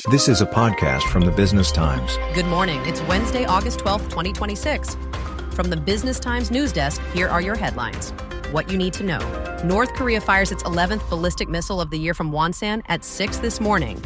This is a podcast from the Business Times. Good morning. It's Wednesday, August 12th, 2026. From the Business Times news desk, here are your headlines. What you need to know. North Korea fires its 11th ballistic missile of the year from Wonsan at 6 this morning.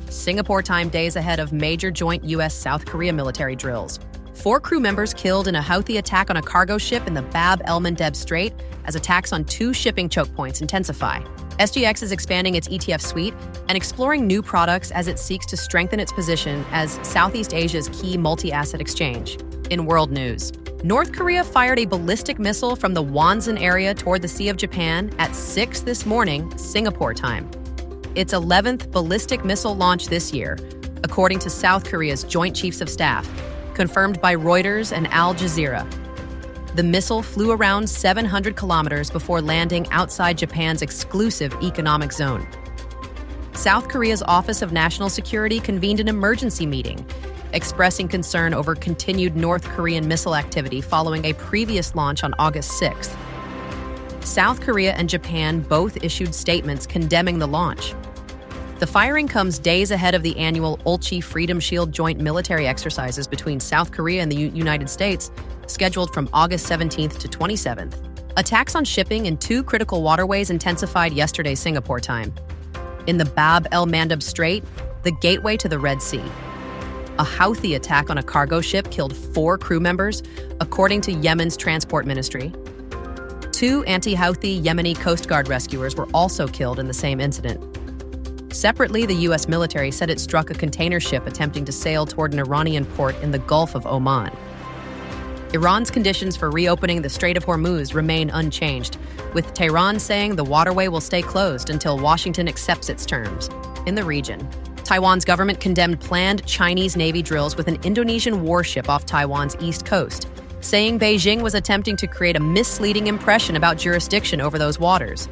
Singapore time days ahead of major joint U.S.-South Korea military drills. 4 crew members killed in a Houthi attack on a cargo ship in the Bab el-Mandeb Strait as attacks on 2 shipping chokepoints intensify. SGX is expanding its ETF suite and exploring new products as it seeks to strengthen its position as Southeast Asia's key multi-asset exchange. In world news, North Korea fired a ballistic missile from the Wonsan area toward the Sea of Japan at 6 this morning, Singapore time. Its 11th ballistic missile launch this year, according to South Korea's Joint Chiefs of Staff, confirmed by Reuters and Al Jazeera. The missile flew around 700 kilometers before landing outside Japan's exclusive economic zone. South Korea's Office of National Security convened an emergency meeting, expressing concern over continued North Korean missile activity following a previous launch on August 6th. South Korea and Japan both issued statements condemning the launch. The firing comes days ahead of the annual Ulchi Freedom Shield joint military exercises between South Korea and the United States, scheduled from August 17th to 27th. Attacks on shipping in 2 critical waterways intensified yesterday Singapore time. In the Bab el-Mandeb Strait, the gateway to the Red Sea, a Houthi attack on a cargo ship killed 4 crew members, according to Yemen's transport ministry. 2 anti-Houthi Yemeni Coast Guard rescuers were also killed in the same incident. Separately, the U.S. military said it struck a container ship attempting to sail toward an Iranian port in the Gulf of Oman. Iran's conditions for reopening the Strait of Hormuz remain unchanged, with Tehran saying the waterway will stay closed until Washington accepts its terms. In the region, Taiwan's government condemned planned Chinese Navy drills with an Indonesian warship off Taiwan's east coast, saying Beijing was attempting to create a misleading impression about jurisdiction over those waters.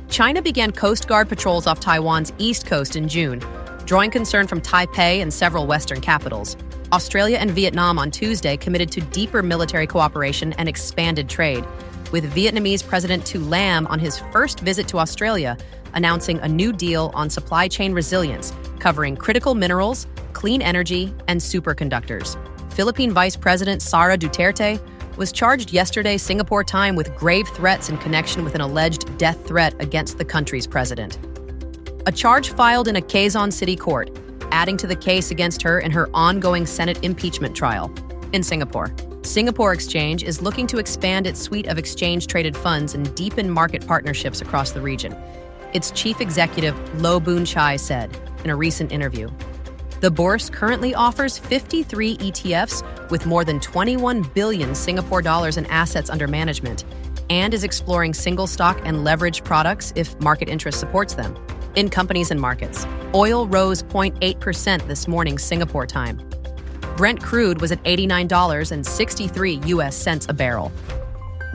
China began Coast Guard patrols off Taiwan's east coast in June, drawing concern from Taipei and several Western capitals. Australia and Vietnam on Tuesday committed to deeper military cooperation and expanded trade, with Vietnamese President Tu Lam on his first visit to Australia announcing a new deal on supply chain resilience, covering critical minerals, clean energy, and superconductors. Philippine Vice President Sara Duterte was charged yesterday Singapore time with grave threats in connection with an alleged death threat against the country's president. A charge filed in a Quezon City court, adding to the case against her in her ongoing Senate impeachment trial. In Singapore, Singapore Exchange is looking to expand its suite of exchange-traded funds and deepen market partnerships across the region. Its chief executive, Loh Boon Chye, said in a recent interview. The bourse currently offers 53 ETFs with more than 21 billion Singapore dollars in assets under management and is exploring single stock and leveraged products if market interest supports them. In companies and markets, oil rose 0.8% this morning Singapore time. Brent crude was at $89.63 US cents a barrel.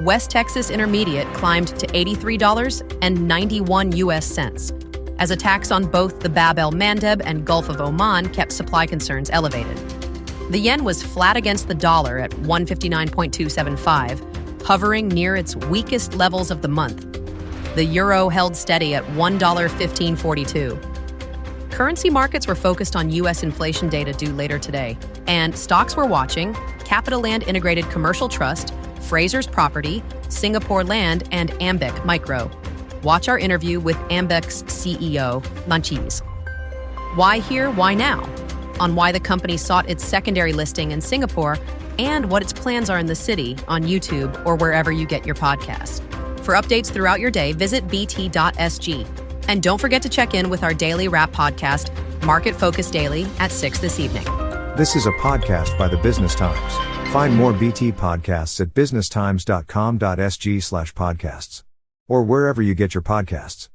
West Texas Intermediate climbed to $83.91 US cents, as attacks on both the Bab el-Mandeb and Gulf of Oman kept supply concerns elevated. The yen was flat against the dollar at 159.275, hovering near its weakest levels of the month. The euro held steady at $1.1542. Currency markets were focused on U.S. inflation data due later today, and stocks were watching Capital Land Integrated Commercial Trust, Fraser's Property, Singapore Land, and Ambec Micro. Watch our interview with Ambec's CEO, Manchis. Why here, why now? On why the company sought its secondary listing in Singapore and what its plans are in the city on YouTube or wherever you get your podcasts. For updates throughout your day, visit bt.sg. And don't forget to check in with our daily wrap podcast, Market Focus Daily, at 6 this evening. This is a podcast by the Business Times. Find more BT podcasts at businesstimes.com.sg/podcasts or wherever you get your podcasts.